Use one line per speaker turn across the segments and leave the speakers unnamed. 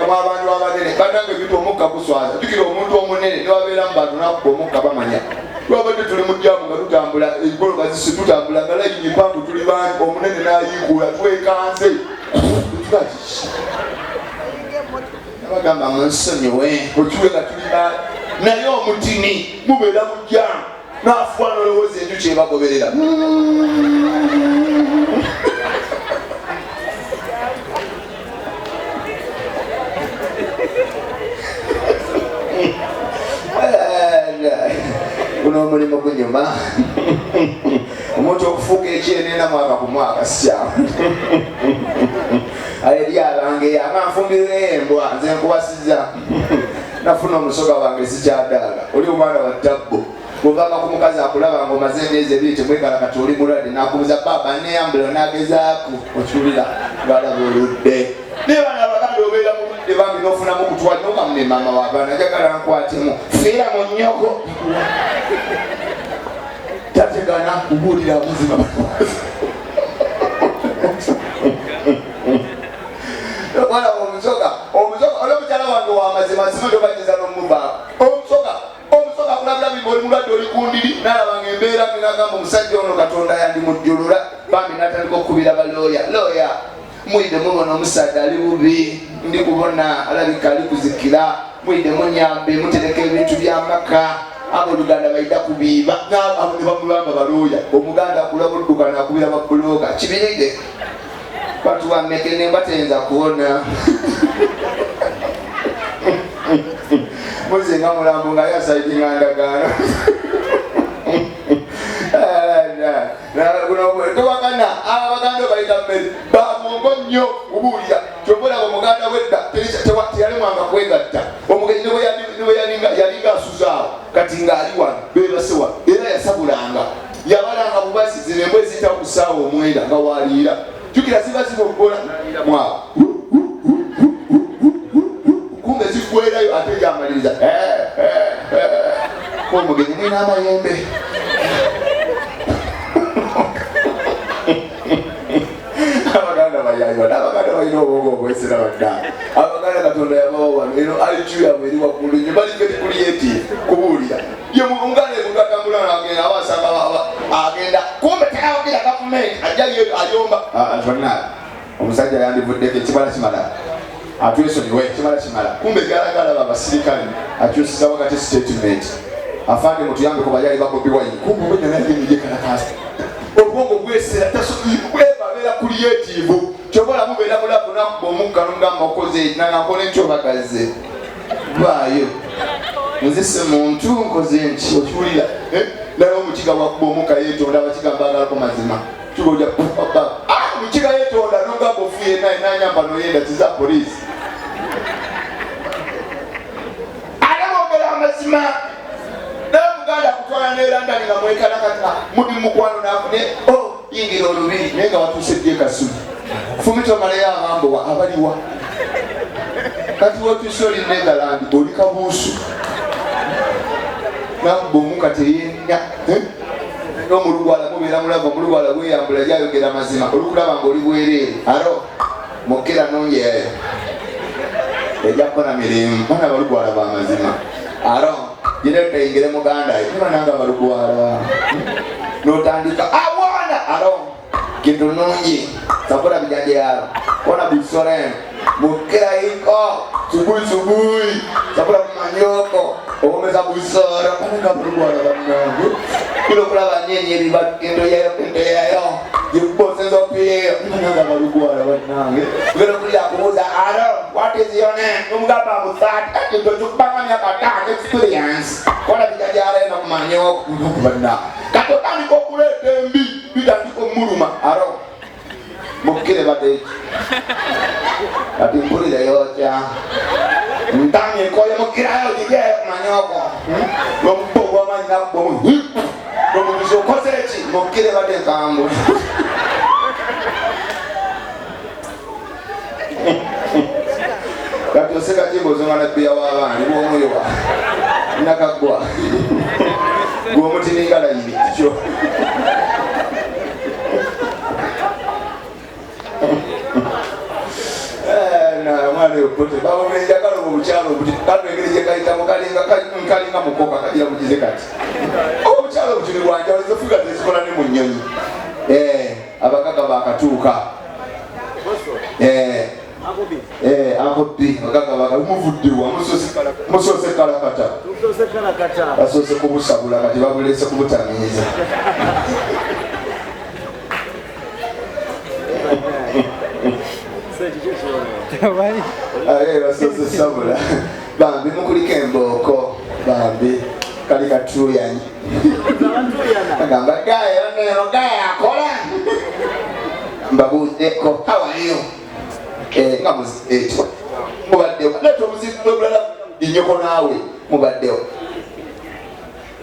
kama abantu abanene banange bitu omukka kuswaza tukira omuntu omunene ne wabeera mu bantu nakuba omukka bamanya twabadde tuli mu jjamu nga tutambula eggologa zisi tutambula nga layini mpanvu tuli bangi omunene n'ayiikuula twekanze abagamba munsonyiwe okiwe nga tuli bangi naye omutini mubeera mu jjamu n'afuwa n'olowooza enjuki ebagoberera guno omulimu gunyuma omuntu okufuuka ekyenena mwaka ku mwaka sikyamu eri abange amanfumbirwe embwa nze nkubasiza nafuna omusoga wange sikyadaaga oli omwana wa tabbo bwovanga ku mukazi akulaba nga omaze emyezi ebiri temwekala kati oli mulwadde nakubuza baba neyambula nagezaako okiwulira balaba oludde naye bana abaganda obeera mulwadde bambi nofunamu kutwala nokamune maama wabaana njagala nkwatemu fiira mu nnyoko tategana kubuulira muzima wala omusoga olwomukyala wange wamazima tobagiza nomubaako omusoga kulabula bimba oli mulwadde oli kundiri nalabanga embeera minagamba omusajja ono katonda yandimujjulula bambi natandika okukubira balooya mwide mubona omusaadde ali bubi ndi kubona alabika ali kuzikira mwide munyambe mutereka ebintu byamaka abooluganda baida kubiiba ne bamulamba balooya omuganda akulaba oluddukana akubira babuloga kibiride bantu bammeke ne mbatenza kuwona muze nga mulambo nga yasaidinga ndagaano tewakana abaganda bayita mmere bamongo nnyo kubuulira kyombolaba omuganda wedda teyalemwanga kwegatta omugenyi yalinga asuzaawo kati ngaali wano bebasewa era yasabulanga yabalanga bubazi zino embwa eziyita kusaawa omwenda nga waliira jukira ziba zibogola mwawo kumbe zigwerayo ate yamaliriza omugenyi mwina amayembe abaganda balina obwongo obwesera baddala abaganda katonda yabawa wano eno alityuyabwe eri waggulu nyo baliketi kuliyeti kubuulira ye muganda emuntu atambula nagenda abasanga agenda kumbe tekawagira gavumenti ajjayo ayomba ntonna omusajja yandivuddeko ekibala kimala atwesonyiwe ekibala kimala kumbe galagala babasirikale akyusiza wakati statement afande mutuyambe ku bayali babobi wayini kumbe obwenyanayemyekalakasi obwongo bwesera tasobabeera creative kyobola mubeera mulabu nakuba omukka nomugamba okoze nangakola enkyobagaze baayo nzise muntu nkoze nki okiwulira naye omukiga wakuba omukka yeetonda abakigamba agalako mazima kiboja omukiga yeetonda nogamba ofuye naye nanyamba noyenda tiza poliisi alemogera amazima muganda kutwala nerandani nga mwekanakata mudi mukwano nafune yingira olubiri naye nga watuusedde ekasubi fumito malayo agambowa abaliwa kati watuuse oli Netherland oli kabuusu nakuba omuka teyenya n'omulugwala mubeera mulava omulugwala gweyambula gyayogera mazima olukulaba nga oli bwereere alo mukera nonyeyo ejakona mirimu bana balugwala bamazima alo jineteyingire muganda ibananga balugwala notandika awana alo kintu nungi sakula bijanja yalo ona bisoren mukera iko subui sakula kumanyoko omeza busora kunga balugwala banangu kilo kulaba nyenye ebibakendo yayo yibosenzo pie nanga balugwala banange ngero kulya kubuza alo what is your name umugamba musati ati ndojukubanga myaka 5 experience kona bijanja yalo na kumanyoko kubanda katotani ko kulete mbi bidandiko muluma alo mukire bade ati mpulire yocha ntanye koye mukira yo dige kumanyoko lombo wamanya bomu lomubizo kosechi mukire bade kambo kati oseka jimbo zongana bia wabani bwomoyowa nakagwa gwomutiningala ibi kyo mwana yo pote baba mwenja kalo mu buchalo buti kano engeri kaita mukalinga mukoka kajira mugize kati obuchalo butuli bwanja olizofuga zikola ne munyonyi abakaka bakatuuka akobi abakaka bakamuvuddewa musose kalakata basose kubusabula kati babulese kubutamiiza basose sabula bambi mukuliko embooko bambi kali katuyanyi agamba gaya akola mbabuuzeko hawayo nga muzitwa mubaddewo leeta omuzigo obulala inyoko naawe mubaddewo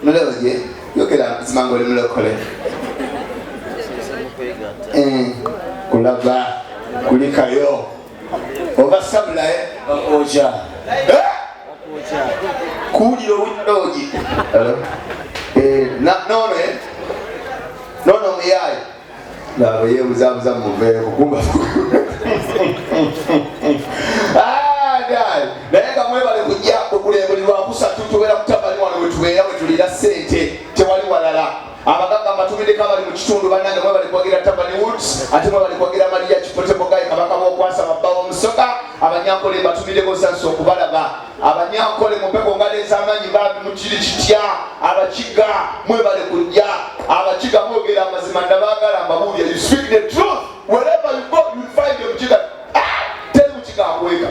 muleoje yogera mazima nga oli mulokole kulaba kulikayo oba sabulaye oja kuwulira obudoogi nono omuyaayo ngabo yebuzabuza muveeko kumba naye nga mwebale kujja okulembulirwa kusatu tubeera kutabani wano wetubeera wetulira ssente tewali walala abaganga mbatumideko abali mu kitundu bannange mwebale kwagira tabani woods ate mwebale kwagira Mariach potebogayi kabaka bokwasa mabbawo omusoga abanyankole mbatumideko sansi okubalaba abanyankole mumpeko ngalo ez'amaanyi bambi mukiri kitya abakiga mwebale kujja abakiga mwogera amazima nabaagala mbabuulya you speak the truth wherever you go you find the mukiga teri mukiga akwega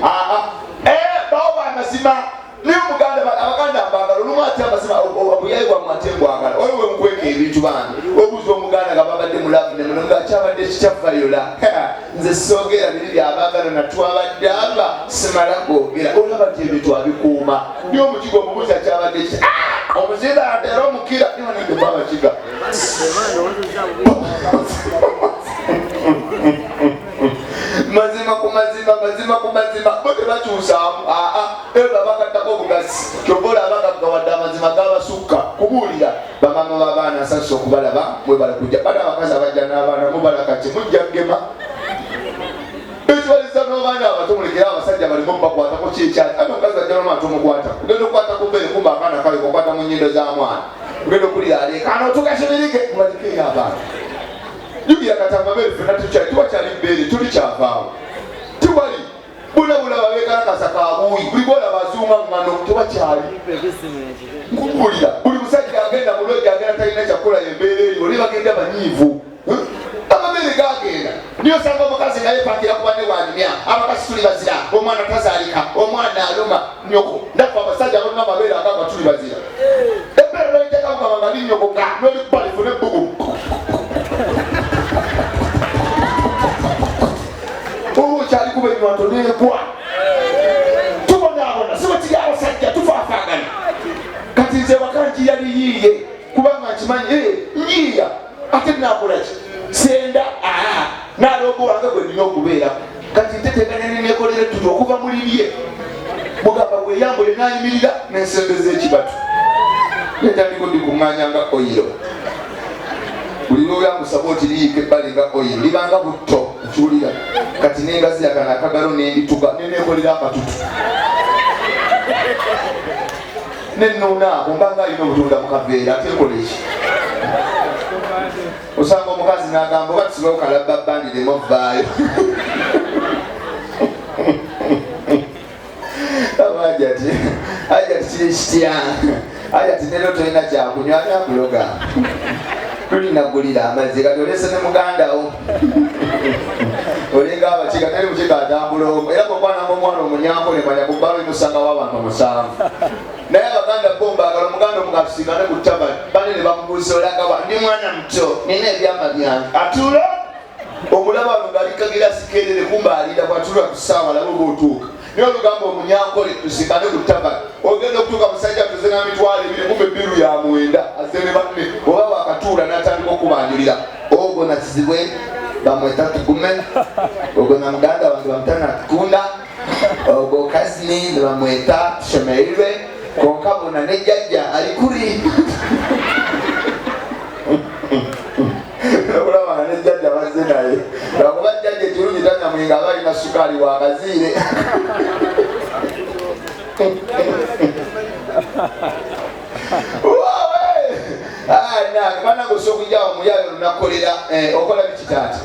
bawo amazima niyo muganda abaganda mbagala olumu ate amazima obuyayi bwa mwatengwagala oyo we mukweka ebintu bange obuuza omuganda nga babadde mulavu ne muno ngaakyabadde kikyavayola nze soogera biri byabagala natwabadde aba simala kwogera olaba ti ebintu abikuuma niyo omukiga omubuuza kyabadde ki omuzinda ate era omukira niwanenge babakiga mazima ku mazima bote bakyusaamu eba bakattako obugazi kyobola abagagawadde amazima gabasukka kubuulira bamama babaana asasa okubalaba mwebala kujja bana abakazi abajja n'abaana mubala kati mujja kugema ekibaliza n'obaana abato mulekera abasajja balimu bakwatako kyekyati ate omukazi ajja n'omwana tomukwata ogenda okukwata ku bbere kumba akaana kale okwata mu nnyindo za mwana ogenda okulira aleekaana otugasibirike mubalikeyo abaana jugira katamba bere fena tuwakyali bbeere tuli kyavaawo tiwali bulabula babekalakasa kabuuyi buli bola bazuuma ngano tewakyali nkubulira buli musajja agenda mulwegi agenda talina kyakola embeera eyo oli bagenda banyiivu amabere gagenda niyo sanga omukazi naye pakira kuba ne wanyumya abakasi tuli bazira omwana tazaalika omwana aluma nyoko ndafa abasajja balina amabeere agamba tuli bazira ebbeere noyitekamukamanga ni nyokoka nolikubalifu nebbugu kyali kuba enywanto neegwa tubonaabona sibatiri abasajja tufaafagana kati nze wakanji yali yiiye kubanga nkimanyi nyiiya ate nakolaki senda nalongo wange gwe nina okubeerako kati nteteganya nenekolere tuti okuva mulirye mugamba gweyambule nayimirira nensembeza ekibatu netandiko ndikuŋŋanyanga oyiro buli lwoyambusaba oti liyiika ebbali nga oyiro libanga butto nkiwulira kati nengazi yakana akagalo nendituga nenekolera akatutu nennuunaako mbanga alina obutunda mukaveera ate nkola eki osanga omukazi nagamba oba tusibe okalabba bandiremu ovaayo ajati kiri kitya ajati nero tolina kyakunywa ani akuloga tulinagulira amazzi kati olese ne mugandawo olinga abakiga teri mukiga atambula era kokwananga omwana omunyankole manya kubbalo imusangawo abantu omusanvu naye abaganda bombagala omuganda omugatusigane ku tabani bane ne bamubuuza olagawa ndi mwana muto nina ebyama byange atula omulaba wano ngaalikagira sikerere kumba alira kwatulwa kusaawa laba oba otuuka niyo olugamba omunyankole tusigane ku tabani ogenda okutuuka musajja tuzenga mitwalo ebiri kumbe ebbiru ya mwenda azene banne oba wakatuula n'atandika okubanjulira ogwo nakizibwe bamweta tugume ogwo na muganda wange bamutana tukunda ogwo kazini bamweta tushemerirwe konka bona ne jjajja ali kuri olabanga ne jjajja bazze naye lwakuba jjajja ekirungi tanyamwenga nga balina sukali wa kaziire bana gusokujjawo muyayo lunakolera okola bikitaati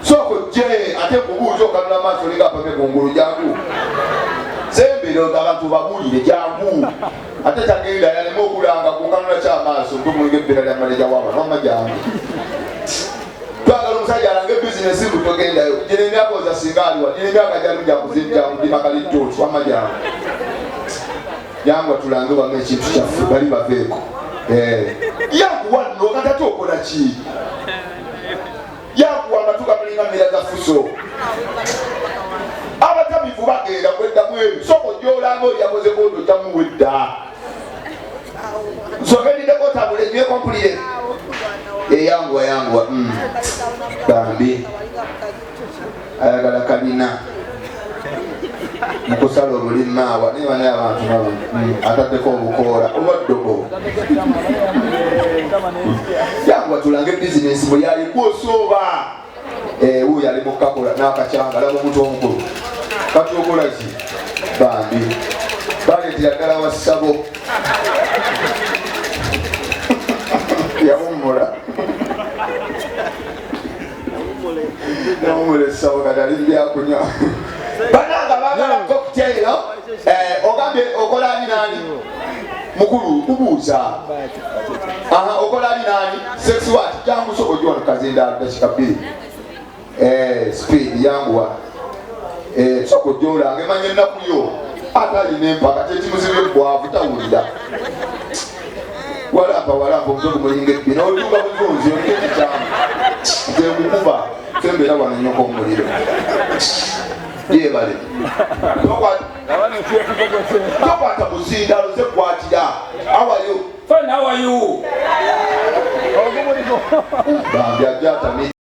soko je ate kubuuza okanula maaso linga pame kungulu jangu sembero abantu babulire jangu ate kyagenda yalema okulanga kukanula kyamaaso ntumulinga ebbera lya maleja waba noma jangu twagala omusajja alange bizinesi kutogendayo gino emyaka oza singa aliwa gino emyaka jalu jakudima kalitoosi wama jangu jangu atulange wanga ekintu kyaffe bali baveeko yangu wano katati okola ki yangu amatuka mulinga mera za fuso abatamivu bagenda kweddamu ebyo soko gyolanga oli yakoze bondo tamuwedda sogendideko tabule byekompulire yanguwa bambi ayagala kalina mukusala olulimi maawa naye banaye abantu ataddeko obukoola obaddogo yanguwa tulange bizinesi bwe yali gwosooba wuyo ali mukakola n'akacyanga laba omuntu omukulu kati okola ki bambi baleetera ddala wassabo yawummula nawummula essawo kati ali byakunywa bananga bagala cocktail ogambye okola ani nani mukulu kubuuza okola ani nani sex what jangu soko jona kazinda dakika 2 speed yanguwa soko jola ngemanye ennaku yo ate alina empaka kyekimuzibye bwavu tawulira walapa omusogo mulinga ebbi n'oluga buzunzi olikekikyamu zemukuba sembeera wano nnyoko omuliro yebale tokwata buzindalo zekwatira awayo bambi ajatami